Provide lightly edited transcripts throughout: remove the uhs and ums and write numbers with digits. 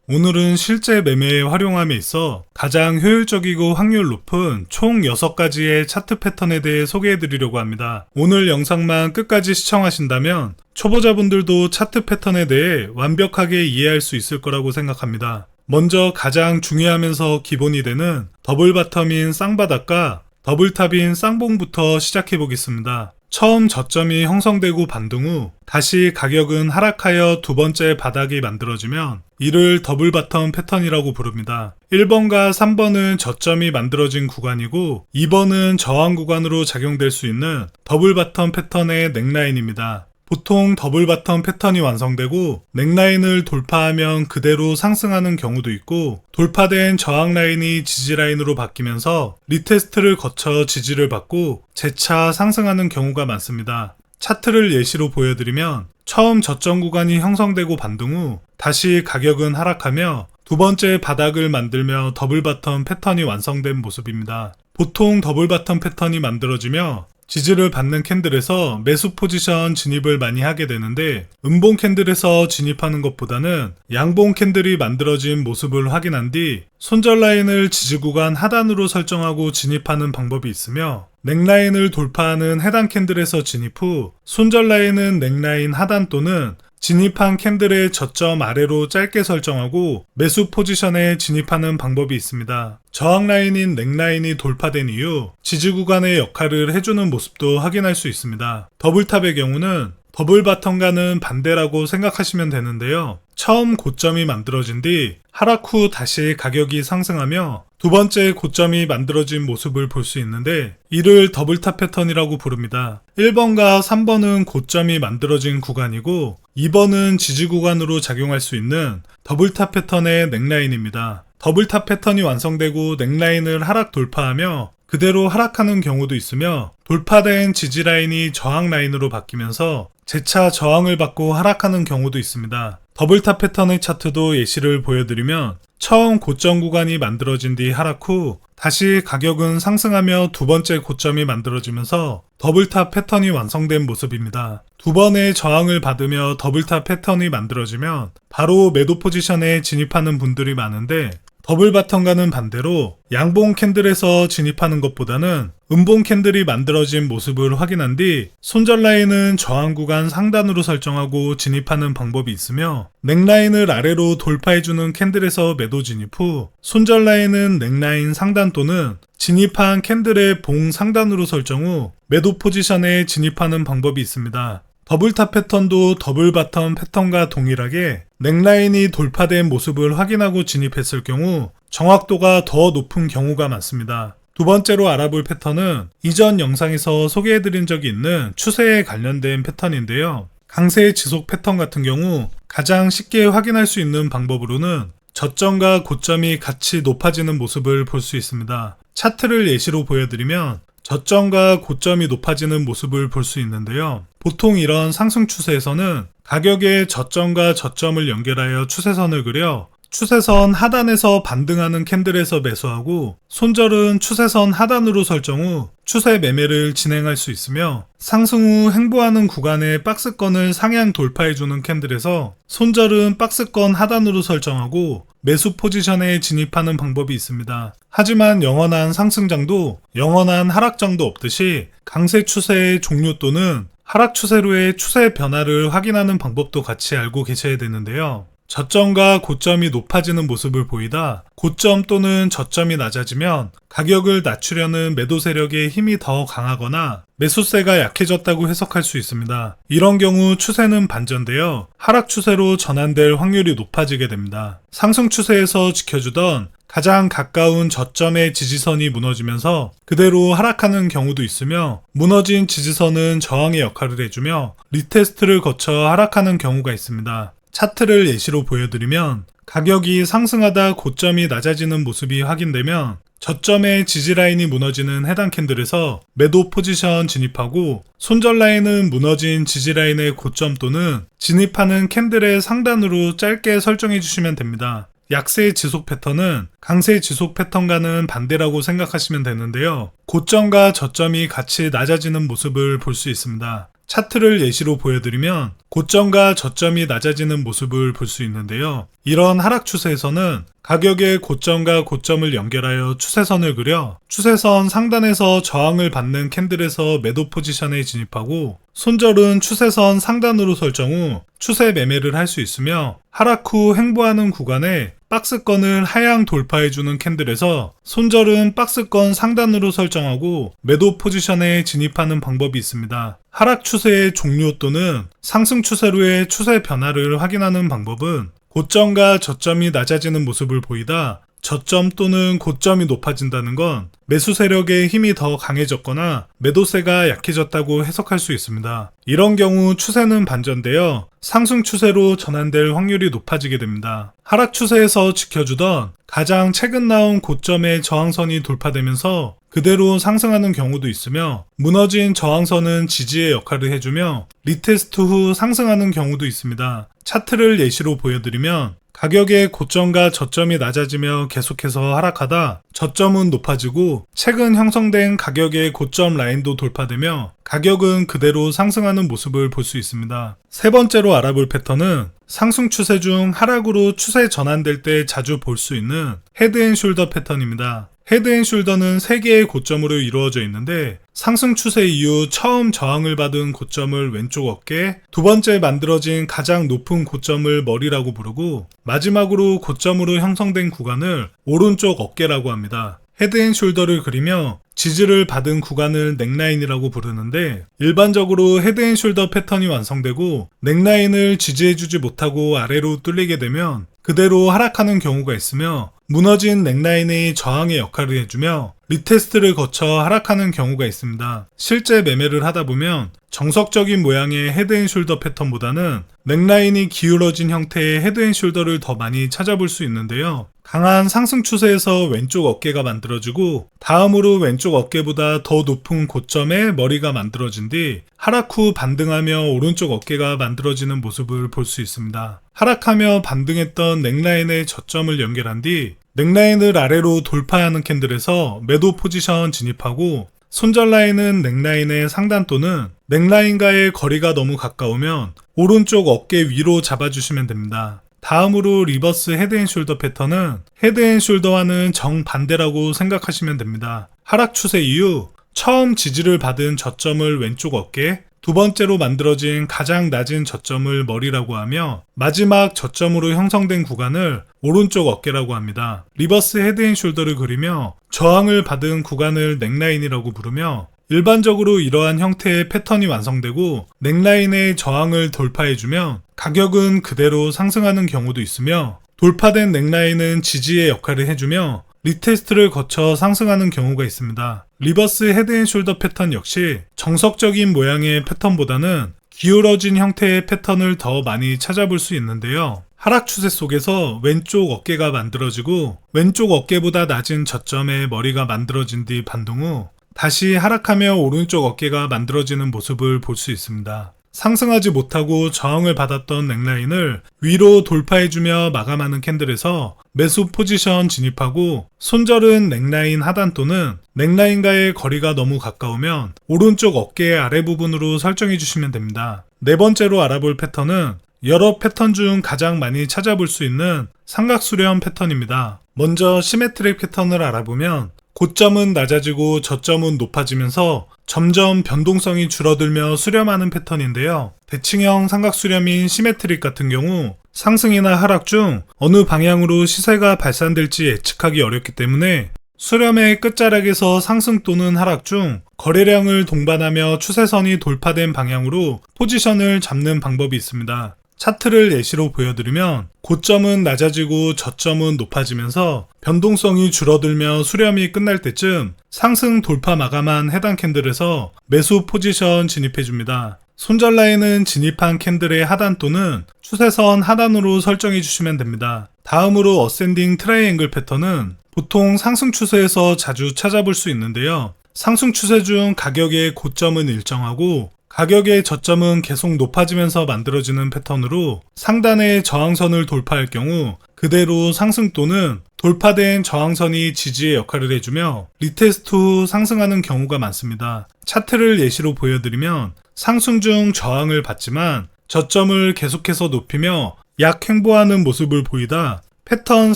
오늘은 실제 매매에 활용함에 있어 가장 효율적이고 확률 높은 총 6가지의 차트 패턴에 대해 소개해 드리려고 합니다. 오늘 영상만 끝까지 시청하신다면 초보자분들도 차트 패턴에 대해 완벽하게 이해할 수 있을 거라고 생각합니다. 먼저 가장 중요하면서 기본이 되는 더블 바텀인 쌍바닥과 더블탑인 쌍봉부터 시작해 보겠습니다. 처음 저점이 형성되고 반등 후 다시 가격은 하락하여 두 번째 바닥이 만들어지면 이를 더블 바텀 패턴이라고 부릅니다. 1번과 3번은 저점이 만들어진 구간이고 2번은 저항 구간으로 작용될 수 있는 더블 바텀 패턴의 넥라인입니다. 보통 더블 바텀 패턴이 완성되고 넥라인을 돌파하면 그대로 상승하는 경우도 있고 돌파된 저항 라인이 지지 라인으로 바뀌면서 리테스트를 거쳐 지지를 받고 재차 상승하는 경우가 많습니다. 차트를 예시로 보여드리면 처음 저점 구간이 형성되고 반등 후 다시 가격은 하락하며 두 번째 바닥을 만들며 더블 바텀 패턴이 완성된 모습입니다. 보통 더블 바텀 패턴이 만들어지며 지지를 받는 캔들에서 매수 포지션 진입을 많이 하게 되는데 음봉 캔들에서 진입하는 것보다는 양봉 캔들이 만들어진 모습을 확인한 뒤 손절 라인을 지지 구간 하단으로 설정하고 진입하는 방법이 있으며 넥라인을 돌파하는 해당 캔들에서 진입 후 손절 라인은 넥라인 하단 또는 진입한 캔들의 저점 아래로 짧게 설정하고 매수 포지션에 진입하는 방법이 있습니다. 저항 라인인 넥라인이 돌파된 이후 지지 구간의 역할을 해주는 모습도 확인할 수 있습니다. 더블탑의 경우는 더블 바텀과는 반대라고 생각하시면 되는데요. 처음 고점이 만들어진 뒤 하락 후 다시 가격이 상승하며 두 번째 고점이 만들어진 모습을 볼 수 있는데 이를 더블탑 패턴이라고 부릅니다. 1번과 3번은 고점이 만들어진 구간이고 2번은 지지 구간으로 작용할 수 있는 더블탑 패턴의 넥라인입니다. 더블탑 패턴이 완성되고 넥라인을 하락 돌파하며 그대로 하락하는 경우도 있으며 돌파된 지지 라인이 저항 라인으로 바뀌면서 재차 저항을 받고 하락하는 경우도 있습니다. 더블탑 패턴의 차트도 예시를 보여드리면 처음 고점 구간이 만들어진 뒤 하락 후 다시 가격은 상승하며 두 번째 고점이 만들어지면서 더블탑 패턴이 완성된 모습입니다. 두 번의 저항을 받으며 더블탑 패턴이 만들어지면 바로 매도 포지션에 진입하는 분들이 많은데 더블 바텀과는 반대로 양봉 캔들에서 진입하는 것보다는 음봉 캔들이 만들어진 모습을 확인한 뒤 손절 라인은 저항 구간 상단으로 설정하고 진입하는 방법이 있으며 넥라인을 아래로 돌파해주는 캔들에서 매도 진입 후 손절 라인은 넥라인 상단 또는 진입한 캔들의 봉 상단으로 설정 후 매도 포지션에 진입하는 방법이 있습니다. 더블탑 패턴도 더블 바텀 패턴과 동일하게 넥라인이 돌파된 모습을 확인하고 진입했을 경우 정확도가 더 높은 경우가 많습니다. 두 번째로 알아볼 패턴은 이전 영상에서 소개해드린 적이 있는 추세에 관련된 패턴인데요. 강세 지속 패턴 같은 경우 가장 쉽게 확인할 수 있는 방법으로는 저점과 고점이 같이 높아지는 모습을 볼 수 있습니다. 차트를 예시로 보여드리면 저점과 고점이 높아지는 모습을 볼 수 있는데요. 보통 이런 상승 추세에서는 가격의 저점과 저점을 연결하여 추세선을 그려 추세선 하단에서 반등하는 캔들에서 매수하고 손절은 추세선 하단으로 설정 후 추세 매매를 진행할 수 있으며 상승 후 횡보하는 구간의 박스권을 상향 돌파해주는 캔들에서 손절은 박스권 하단으로 설정하고 매수 포지션에 진입하는 방법이 있습니다. 하지만 영원한 상승장도 영원한 하락장도 없듯이 강세 추세의 종료 또는 하락 추세로의 추세 변화를 확인하는 방법도 같이 알고 계셔야 되는데요. 저점과 고점이 높아지는 모습을 보이다 고점 또는 저점이 낮아지면 가격을 낮추려는 매도 세력의 힘이 더 강하거나 매수세가 약해졌다고 해석할 수 있습니다. 이런 경우 추세는 반전되어 하락 추세로 전환될 확률이 높아지게 됩니다. 상승 추세에서 지켜주던 가장 가까운 저점의 지지선이 무너지면서 그대로 하락하는 경우도 있으며 무너진 지지선은 저항의 역할을 해주며 리테스트를 거쳐 하락하는 경우가 있습니다. 차트를 예시로 보여드리면 가격이 상승하다 고점이 낮아지는 모습이 확인되면 저점의 지지 라인이 무너지는 해당 캔들에서 매도 포지션 진입하고 손절 라인은 무너진 지지 라인의 고점 또는 진입하는 캔들의 상단으로 짧게 설정해 주시면 됩니다. 약세 지속 패턴은 강세 지속 패턴과는 반대라고 생각하시면 되는데요. 고점과 저점이 같이 낮아지는 모습을 볼 수 있습니다. 차트를 예시로 보여드리면 고점과 저점이 낮아지는 모습을 볼 수 있는데요. 이런 하락 추세에서는 가격의 고점과 고점을 연결하여 추세선을 그려 추세선 상단에서 저항을 받는 캔들에서 매도 포지션에 진입하고 손절은 추세선 상단으로 설정 후 추세 매매를 할 수 있으며 하락 후 횡보하는 구간에 박스권을 하향 돌파해주는 캔들에서 손절은 박스권 상단으로 설정하고 매도 포지션에 진입하는 방법이 있습니다. 하락 추세의 종료 또는 상승 추세로의 추세 변화를 확인하는 방법은 고점과 저점이 낮아지는 모습을 보이다 저점 또는 고점이 높아진다는 건 매수 세력의 힘이 더 강해졌거나 매도세가 약해졌다고 해석할 수 있습니다. 이런 경우 추세는 반전되어 상승 추세로 전환될 확률이 높아지게 됩니다. 하락 추세에서 지켜주던 가장 최근 나온 고점의 저항선이 돌파되면서 그대로 상승하는 경우도 있으며 무너진 저항선은 지지의 역할을 해주며 리테스트 후 상승하는 경우도 있습니다. 차트를 예시로 보여드리면 가격의 고점과 저점이 낮아지며 계속해서 하락하다 저점은 높아지고 최근 형성된 가격의 고점 라인도 돌파되며 가격은 그대로 상승하는 모습을 볼 수 있습니다. 세 번째로 알아볼 패턴은 상승 추세 중 하락으로 추세 전환될 때 자주 볼 수 있는 헤드앤숄더 패턴입니다. 헤드앤숄더는 3개의 고점으로 이루어져 있는데 상승 추세 이후 처음 저항을 받은 고점을 왼쪽 어깨, 두 번째 만들어진 가장 높은 고점을 머리라고 부르고 마지막으로 고점으로 형성된 구간을 오른쪽 어깨라고 합니다. 헤드앤숄더를 그리며 지지를 받은 구간을 넥라인이라고 부르는데 일반적으로 헤드앤숄더 패턴이 완성되고 넥라인을 지지해주지 못하고 아래로 뚫리게 되면 그대로 하락하는 경우가 있으며 무너진 넥라인이 저항의 역할을 해주며 리테스트를 거쳐 하락하는 경우가 있습니다. 실제 매매를 하다 보면 정석적인 모양의 헤드앤숄더 패턴보다는 넥라인이 기울어진 형태의 헤드앤숄더를 더 많이 찾아볼 수 있는데요. 강한 상승 추세에서 왼쪽 어깨가 만들어지고 다음으로 왼쪽 어깨보다 더 높은 고점에 머리가 만들어진 뒤 하락 후 반등하며 오른쪽 어깨가 만들어지는 모습을 볼 수 있습니다. 하락하며 반등했던 넥라인의 저점을 연결한 뒤 넥라인을 아래로 돌파하는 캔들에서 매도 포지션 진입하고 손절 라인은 넥라인의 상단 또는 넥라인과의 거리가 너무 가까우면 오른쪽 어깨 위로 잡아주시면 됩니다. 다음으로 리버스 헤드앤숄더 패턴은 헤드앤숄더와는 정반대라고 생각하시면 됩니다. 하락 추세 이후 처음 지지를 받은 저점을 왼쪽 어깨, 두 번째로 만들어진 가장 낮은 저점을 머리라고 하며 마지막 저점으로 형성된 구간을 오른쪽 어깨라고 합니다. 리버스 헤드앤숄더를 그리며 저항을 받은 구간을 넥라인이라고 부르며 일반적으로 이러한 형태의 패턴이 완성되고 넥라인의 저항을 돌파해주면 가격은 그대로 상승하는 경우도 있으며 돌파된 넥라인은 지지의 역할을 해주며 리테스트를 거쳐 상승하는 경우가 있습니다. 리버스 헤드앤숄더 패턴 역시 정석적인 모양의 패턴보다는 기울어진 형태의 패턴을 더 많이 찾아볼 수 있는데요. 하락 추세 속에서 왼쪽 어깨가 만들어지고 왼쪽 어깨보다 낮은 저점에 머리가 만들어진 뒤 반등 후 다시 하락하며 오른쪽 어깨가 만들어지는 모습을 볼 수 있습니다. 상승하지 못하고 저항을 받았던 넥라인을 위로 돌파해주며 마감하는 캔들에서 매수 포지션 진입하고 손절은 넥라인 하단 또는 넥라인과의 거리가 너무 가까우면 오른쪽 어깨의 아래 부분으로 설정해 주시면 됩니다. 네 번째로 알아볼 패턴은 여러 패턴 중 가장 많이 찾아볼 수 있는 삼각수렴 패턴입니다. 먼저 시메트릭 패턴을 알아보면 고점은 낮아지고 저점은 높아지면서 점점 변동성이 줄어들며 수렴하는 패턴인데요. 대칭형 삼각수렴인 시메트릭 같은 경우 상승이나 하락 중 어느 방향으로 시세가 발산될지 예측하기 어렵기 때문에 수렴의 끝자락에서 상승 또는 하락 중 거래량을 동반하며 추세선이 돌파된 방향으로 포지션을 잡는 방법이 있습니다. 차트를 예시로 보여드리면 고점은 낮아지고 저점은 높아지면서 변동성이 줄어들며 수렴이 끝날 때쯤 상승 돌파 마감한 해당 캔들에서 매수 포지션 진입해줍니다. 손절 라인은 진입한 캔들의 하단 또는 추세선 하단으로 설정해 주시면 됩니다. 다음으로 어센딩 트라이앵글 패턴은 보통 상승 추세에서 자주 찾아볼 수 있는데요. 상승 추세 중 가격의 고점은 일정하고 가격의 저점은 계속 높아지면서 만들어지는 패턴으로 상단의 저항선을 돌파할 경우 그대로 상승 또는 돌파된 저항선이 지지의 역할을 해주며 리테스트 후 상승하는 경우가 많습니다. 차트를 예시로 보여드리면 상승 중 저항을 받지만 저점을 계속해서 높이며 약횡보하는 모습을 보이다 패턴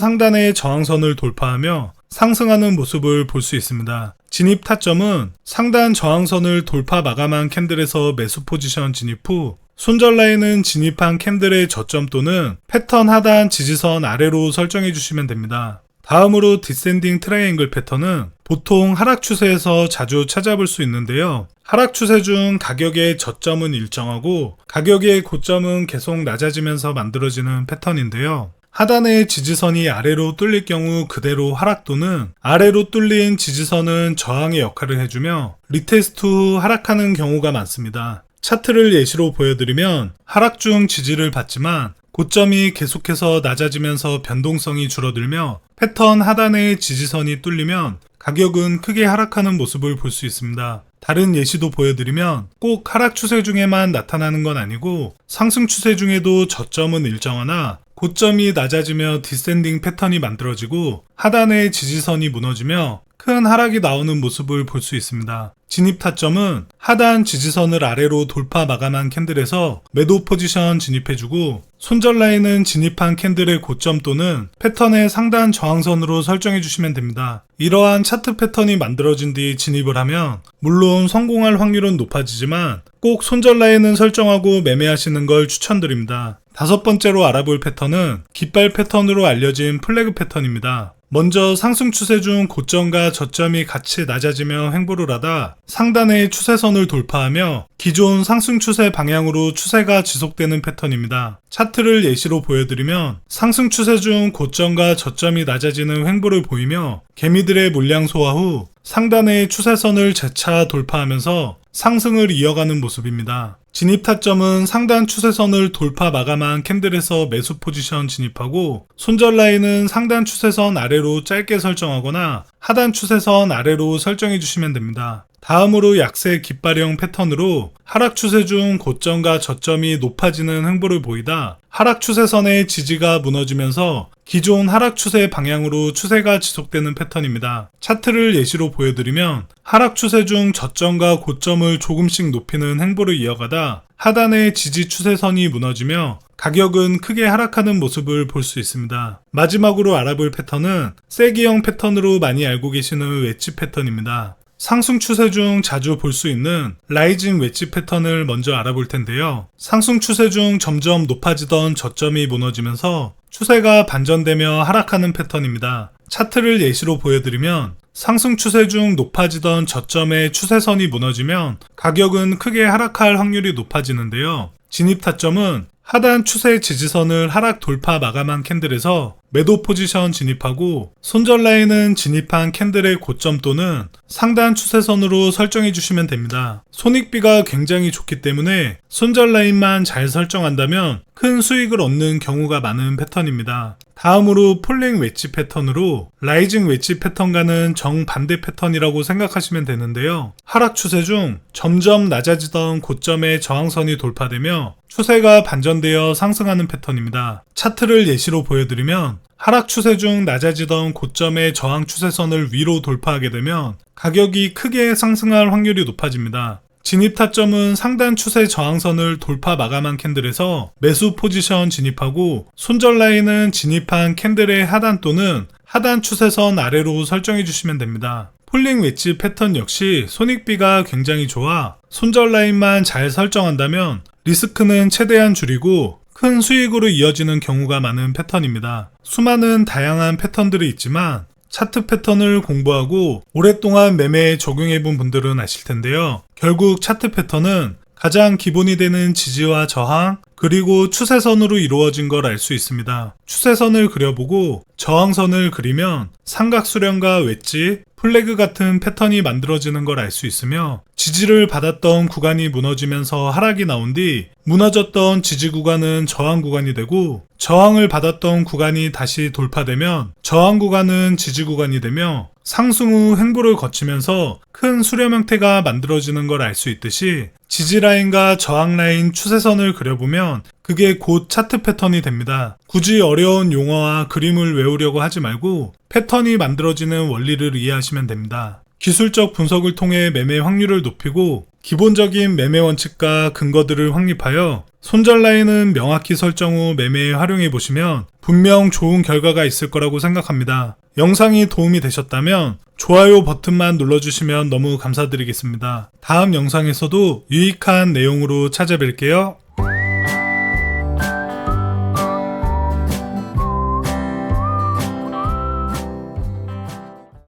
상단의 저항선을 돌파하며 상승하는 모습을 볼 수 있습니다. 진입 타점은 상단 저항선을 돌파 마감한 캔들에서 매수 포지션 진입 후 손절 라인은 진입한 캔들의 저점 또는 패턴 하단 지지선 아래로 설정해 주시면 됩니다. 다음으로 디센딩 트라이앵글 패턴은 보통 하락 추세에서 자주 찾아볼 수 있는데요. 하락 추세 중 가격의 저점은 일정하고 가격의 고점은 계속 낮아지면서 만들어지는 패턴인데요. 하단의 지지선이 아래로 뚫릴 경우 그대로 하락 또는 아래로 뚫린 지지선은 저항의 역할을 해주며 리테스트 후 하락하는 경우가 많습니다. 차트를 예시로 보여드리면 하락 중 지지를 받지만 고점이 계속해서 낮아지면서 변동성이 줄어들며 패턴 하단의 지지선이 뚫리면 가격은 크게 하락하는 모습을 볼 수 있습니다. 다른 예시도 보여드리면 꼭 하락 추세 중에만 나타나는 건 아니고 상승 추세 중에도 저점은 일정하나 고점이 낮아지며 디센딩 패턴이 만들어지고 하단의 지지선이 무너지며 큰 하락이 나오는 모습을 볼 수 있습니다. 진입 타점은 하단 지지선을 아래로 돌파 마감한 캔들에서 매도 포지션 진입해주고 손절 라인은 진입한 캔들의 고점 또는 패턴의 상단 저항선으로 설정해 주시면 됩니다. 이러한 차트 패턴이 만들어진 뒤 진입을 하면 물론 성공할 확률은 높아지지만 꼭 손절 라인은 설정하고 매매하시는 걸 추천드립니다. 다섯 번째로 알아볼 패턴은 깃발 패턴으로 알려진 플래그 패턴입니다. 먼저 상승 추세 중 고점과 저점이 같이 낮아지며 횡보를 하다 상단의 추세선을 돌파하며 기존 상승 추세 방향으로 추세가 지속되는 패턴입니다. 차트를 예시로 보여드리면 상승 추세 중 고점과 저점이 낮아지는 횡보를 보이며 개미들의 물량 소화 후 상단의 추세선을 재차 돌파하면서 상승을 이어가는 모습입니다. 진입 타점은 상단 추세선을 돌파 마감한 캔들에서 매수 포지션 진입하고 손절 라인은 상단 추세선 아래로 짧게 설정하거나 하단 추세선 아래로 설정해 주시면 됩니다. 다음으로 약세 깃발형 패턴으로 하락 추세 중 고점과 저점이 높아지는 횡보를 보이다 하락 추세선의 지지가 무너지면서 기존 하락 추세 방향으로 추세가 지속되는 패턴입니다. 차트를 예시로 보여드리면 하락 추세 중 저점과 고점을 조금씩 높이는 횡보를 이어가다 하단의 지지 추세선이 무너지며 가격은 크게 하락하는 모습을 볼 수 있습니다. 마지막으로 알아볼 패턴은 세기형 패턴으로 많이 알고 계시는 웨지 패턴입니다. 상승 추세 중 자주 볼 수 있는 라이징 웨지 패턴을 먼저 알아볼 텐데요. 상승 추세 중 점점 높아지던 저점이 무너지면서 추세가 반전되며 하락하는 패턴입니다. 차트를 예시로 보여드리면 상승 추세 중 높아지던 저점의 추세선이 무너지면 가격은 크게 하락할 확률이 높아지는데요. 진입 타점은 하단 추세 지지선을 하락 돌파 마감한 캔들에서 매도 포지션 진입하고 손절 라인은 진입한 캔들의 고점 또는 상단 추세선으로 설정해 주시면 됩니다. 손익비가 굉장히 좋기 때문에 손절 라인만 잘 설정한다면 큰 수익을 얻는 경우가 많은 패턴입니다. 다음으로 폴링 웨지 패턴으로 라이징 웨지 패턴과는 정반대 패턴이라고 생각하시면 되는데요. 하락 추세 중 점점 낮아지던 고점의 저항선이 돌파되며 추세가 반전되어 상승하는 패턴입니다. 차트를 예시로 보여드리면 하락 추세 중 낮아지던 고점의 저항 추세선을 위로 돌파하게 되면 가격이 크게 상승할 확률이 높아집니다. 진입 타점은 상단 추세 저항선을 돌파 마감한 캔들에서 매수 포지션 진입하고 손절 라인은 진입한 캔들의 하단 또는 하단 추세선 아래로 설정해 주시면 됩니다. 폴링 웨지 패턴 역시 손익비가 굉장히 좋아 손절 라인만 잘 설정한다면 리스크는 최대한 줄이고 큰 수익으로 이어지는 경우가 많은 패턴입니다. 수많은 다양한 패턴들이 있지만 차트 패턴을 공부하고 오랫동안 매매에 적용해본 분들은 아실 텐데요. 결국 차트 패턴은 가장 기본이 되는 지지와 저항 그리고 추세선으로 이루어진 걸 알 수 있습니다. 추세선을 그려보고 저항선을 그리면 삼각수렴과 웨지, 플래그 같은 패턴이 만들어지는 걸 알 수 있으며 지지를 받았던 구간이 무너지면서 하락이 나온 뒤 무너졌던 지지 구간은 저항 구간이 되고 저항을 받았던 구간이 다시 돌파되면 저항 구간은 지지 구간이 되며 상승 후 횡보를 거치면서 큰 수렴 형태가 만들어지는 걸 알 수 있듯이 지지 라인과 저항 라인 추세선을 그려보면 그게 곧 차트 패턴이 됩니다. 굳이 어려운 용어와 그림을 외우려고 하지 말고 패턴이 만들어지는 원리를 이해하시면 됩니다. 기술적 분석을 통해 매매 확률을 높이고 기본적인 매매 원칙과 근거들을 확립하여 손절 라인은 명확히 설정 후 매매에 활용해 보시면 분명 좋은 결과가 있을 거라고 생각합니다. 영상이 도움이 되셨다면 좋아요 버튼만 눌러주시면 너무 감사드리겠습니다. 다음 영상에서도 유익한 내용으로 찾아뵐게요.